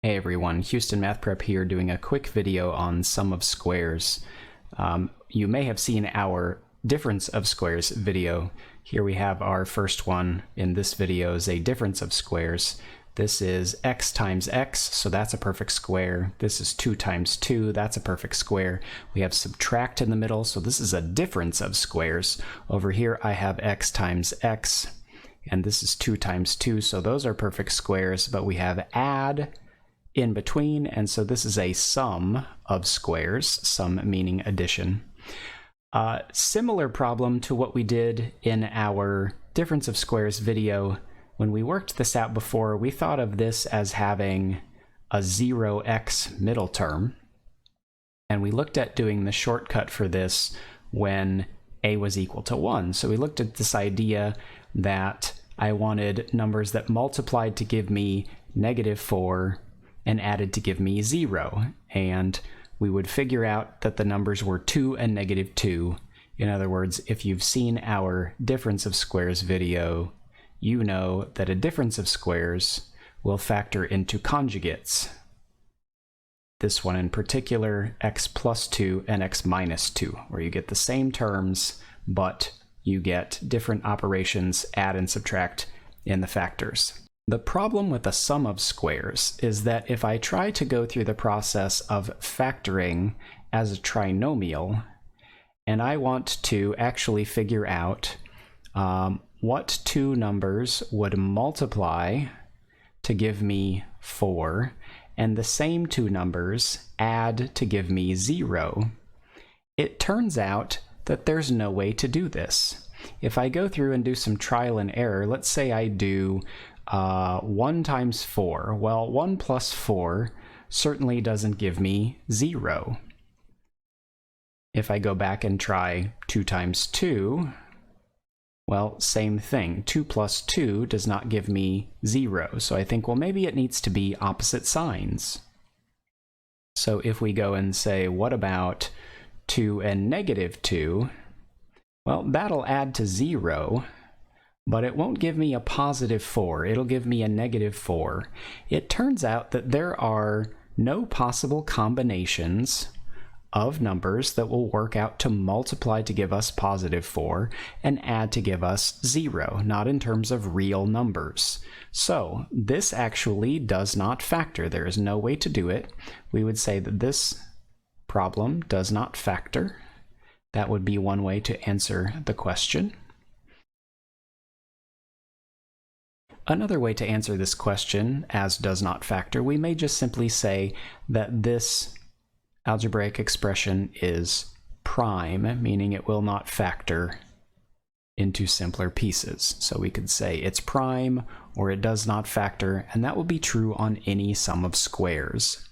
Hey everyone, Houston Math Prep here doing a quick video on sum of squares. You may have seen our difference of squares video. Here we have our first one in this video is a difference of squares. This is x times x, so that's a perfect square. This is 2 times 2, that's a perfect square. We have subtract in the middle, so this is a difference of squares. Over here I have x times x, and this is 2 times 2, so those are perfect squares, but we have add in between, and so this is a sum of squares, sum meaning addition. Similar problem to what we did in our difference of squares video. When we worked this out before, we thought of this as having a 0x middle term, and we looked at doing the shortcut for this when a was equal to 1. So we looked at this idea that I wanted numbers that multiplied to give me -4 and added to give me 0, and we would figure out that the numbers were 2 and -2. In other words, if you've seen our difference of squares video, you know that a difference of squares will factor into conjugates. This one in particular, x plus 2 and x minus 2, where you get the same terms, but you get different operations, add and subtract, in the factors. The problem with a sum of squares is that if I try to go through the process of factoring as a trinomial, and I want to actually figure out what two numbers would multiply to give me 4, and the same two numbers add to give me 0, it turns out that there's no way to do this. If I go through and do some trial and error, let's say I do 1 times 4. Well, 1 plus 4 certainly doesn't give me 0. If I go back and try 2 times 2, well, same thing. 2 plus 2 does not give me 0. So I think, well, maybe it needs to be opposite signs. So if we go and say, what about 2 and -2? Well, that'll add to 0. But it won't give me a +4, it'll give me a -4. It turns out that there are no possible combinations of numbers that will work out to multiply to give us +4 and add to give us 0, not in terms of real numbers. So this actually does not factor. There is no way to do it. We would say that this problem does not factor. That would be one way to answer the question. Another way to answer this question, as does not factor, we may just simply say that this algebraic expression is prime, meaning it will not factor into simpler pieces. So we could say it's prime or it does not factor, and that will be true on any sum of squares.